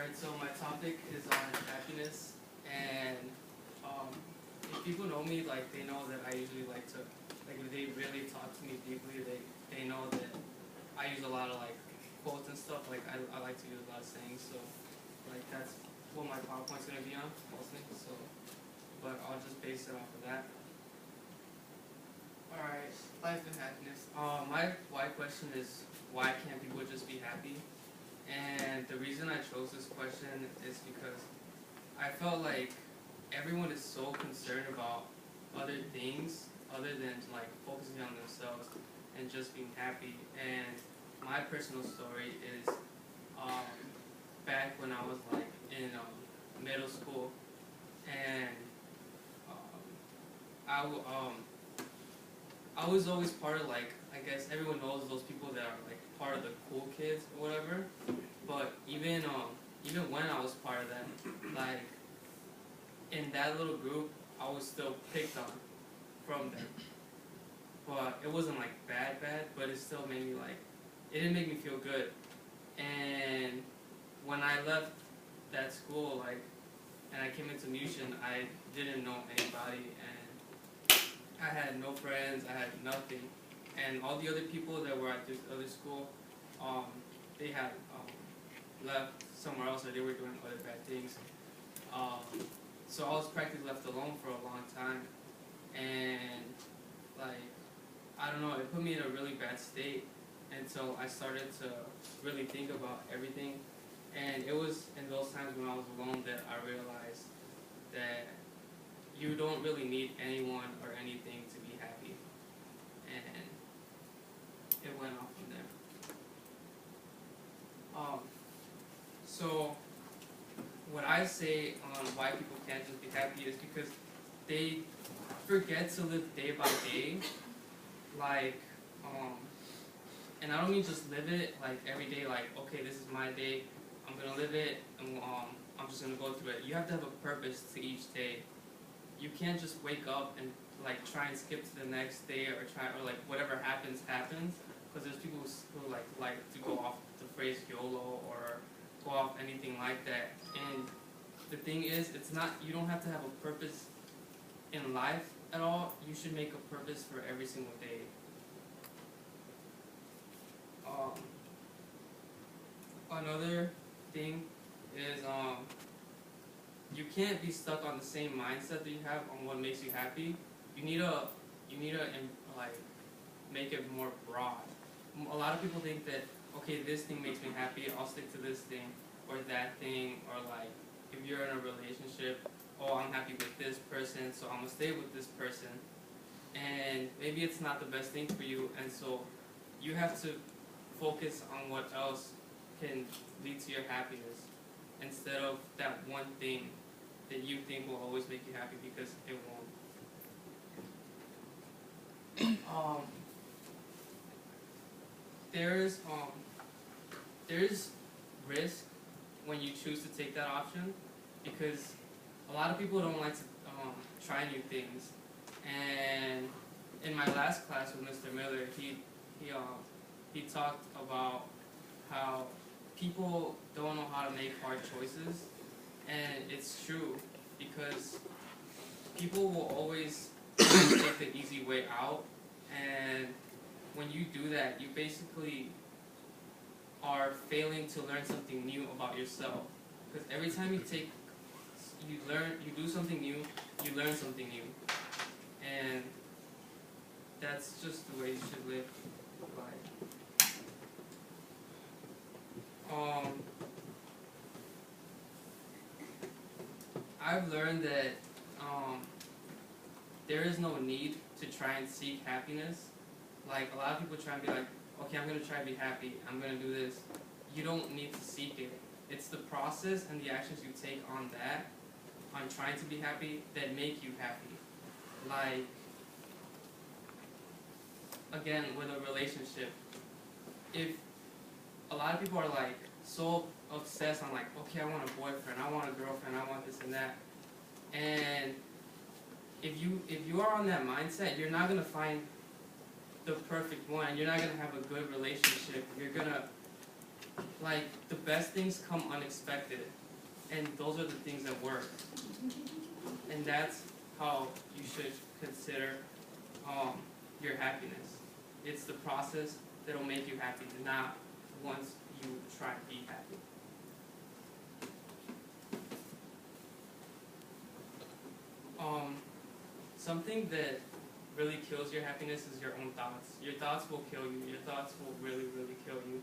Alright, so my topic is on happiness, and if people know me, like, they know that I usually like to, like, if they really talk to me deeply, they know that I use a lot of, like, quotes and stuff. Like, I like to use a lot of sayings, so, like, that's what my PowerPoint's going to be on, mostly, so, but I'll just base it off of that. Alright, life and happiness. My why question is, why can't people just be happy? And the reason I chose this question is because I felt like everyone is so concerned about other things other than like focusing on themselves and just being happy. And my personal story is back when I was like in middle school, and I was always part of, like, I guess everyone knows those people that are like part of the cool kids or whatever. But even when I was part of that, like in that little group, I was still picked on from them. But it wasn't like bad, but it still made me like, it didn't make me feel good. And when I left that school, like, and I came into Mushin, I didn't know anybody, and I had no friends, I had nothing. And all the other people that were at this other school, they had left somewhere else, or they were doing other bad things. So I was practically left alone for a long time, and like, I don't know, it put me in a really bad state until I started to really think about everything. And it was in those times when I was alone that I realized that you don't really need anyone or anything to be happy. And it went off from there. So what I say on why people can't just be happy is because they forget to live day by day. Like, and I don't mean just live it like every day, like, okay, this is my day, I'm gonna live it, and I'm just gonna go through it. You have to have a purpose to each day. You can't just wake up and like try and skip to the next day, or like whatever happens, because there's people who like to go off the phrase YOLO or go off anything like that. And the thing is, it's not, you don't have to have a purpose in life at all. You should make a purpose for every single day. Another thing is you can't be stuck on the same mindset that you have on what makes you happy. You need to like make it more broad. A lot of people think that, okay, this thing makes me happy, I'll stick to this thing or that thing. Or like, if you're in a relationship, oh, I'm happy with this person, so I'm gonna stay with this person. And maybe it's not the best thing for you, and so you have to focus on what else can lead to your happiness instead of that one thing that you think will always make you happy, because it won't. There's risk when you choose to take that option, because a lot of people don't like to try new things. And in my last class with Mr. Miller, he talked about how people don't know how to make hard choices, and it's true, because people will always take the easy way out, and when you do that, you basically are failing to learn something new about yourself. Because every time you do something new, you learn something new, and that's just the way you should live life. I've learned that there is no need to try and seek happiness. Like, a lot of people try and be like, okay, I'm going to try to be happy, I'm going to do this. You don't need to seek it. It's the process and the actions you take on trying to be happy, that make you happy. Like, again, with a relationship, if a lot of people are like so obsessed on like, okay, I want a boyfriend, I want a girlfriend, I want this and that, and if you are on that mindset, you're not gonna find the perfect one. You're not gonna have a good relationship. You're gonna like the best things come unexpected, and those are the things that work. And that's how you should consider your happiness. It's the process that'll make you happy, not once you try to be happy. Something that really kills your happiness is your own thoughts. Your thoughts will kill you. Your thoughts will really, really kill you.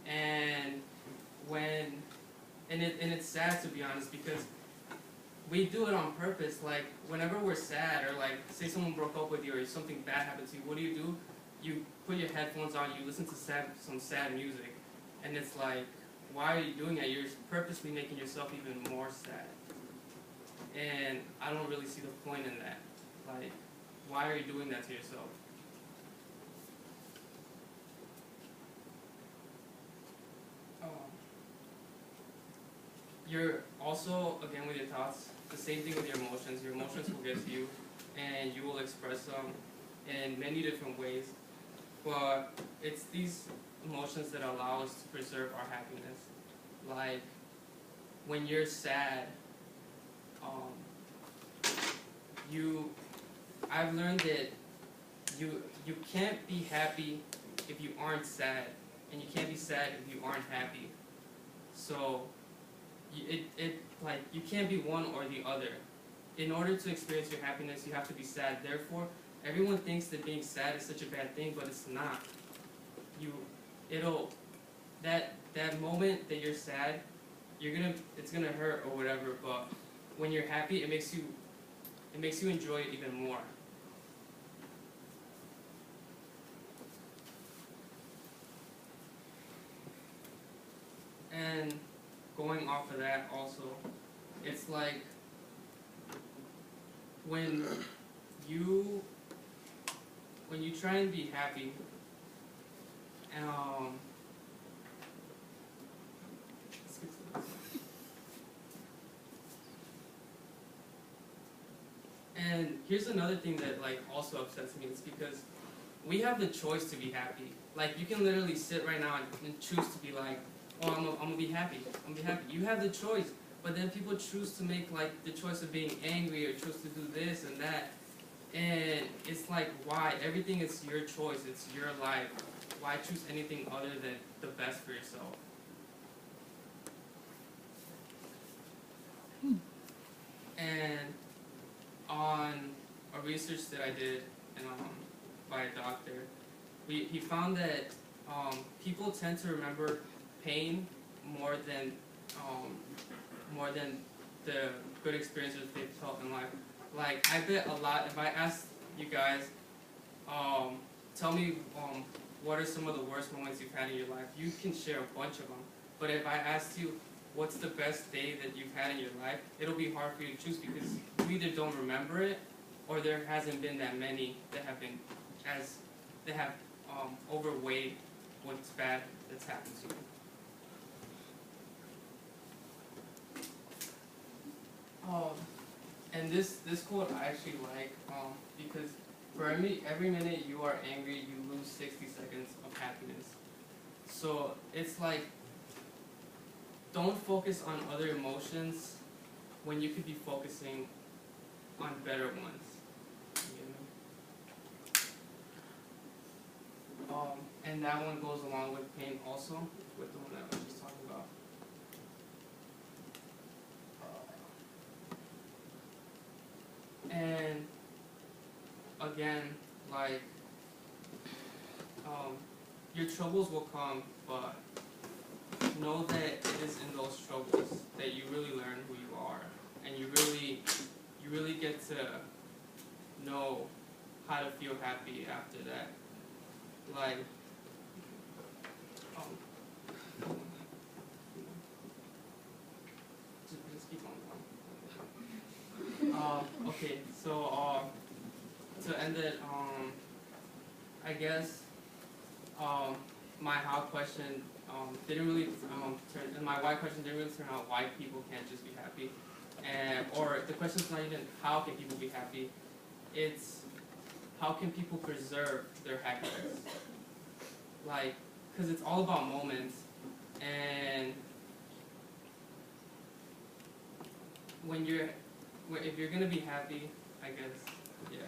And it's sad, to be honest, because we do it on purpose. Like whenever we're sad, or like say someone broke up with you, or something bad happened to you, what do? You put your headphones on, you listen to some sad music, and it's like, why are you doing that? You're purposely making yourself even more sad. And I don't really see the point in that. Like, why are you doing that to yourself? You're also, again, with your thoughts, the same thing with your emotions. Your emotions will get to you, and you will express them in many different ways. But it's these emotions that allow us to preserve our happiness. Like, when you're sad, I've learned that you can't be happy if you aren't sad, and you can't be sad if you aren't happy. So you can't be one or the other. In order to experience your happiness, you have to be sad. Therefore, everyone thinks that being sad is such a bad thing, but it's not. That moment that you're sad, it's gonna hurt or whatever. But when you're happy, it makes you enjoy it even more. And going off of that also, it's like when you try and be happy, and here's another thing that like also upsets me. It's because we have the choice to be happy. Like you can literally sit right now and choose to be like, oh, I'm gonna be happy. I'm gonna be happy. You have the choice, but then people choose to make like the choice of being angry or choose to do this and that, and it's like, why? Everything is your choice. It's your life. Why choose anything other than the best for yourself? And on a research that I did by a doctor, he found that people tend to remember pain more than the good experiences they've felt in life. Like I bet a lot. If I asked you guys, tell me what are some of the worst moments you've had in your life, you can share a bunch of them. But if I asked you what's the best day that you've had in your life, it'll be hard for you to choose because you either don't remember it, or there hasn't been that many that have overweighed what's bad that's happened to you. And this quote I actually like because for every minute you are angry, you lose 60 seconds of happiness. So it's like, don't focus on other emotions when you could be focusing on better ones. And that one goes along with pain also, with the one that I was just talking about. And again, like, your troubles will come, but know that it is in those troubles that you really learn who you are, and you really get to know how to feel happy after that. Like, just keep on going. Okay, so to end it, I guess my how question didn't really and my why question didn't really turn out why people can't just be happy, or the question's not even how can people be happy, it's how can people preserve their happiness. Like, because it's all about moments, And if you're gonna be happy, I guess, yeah.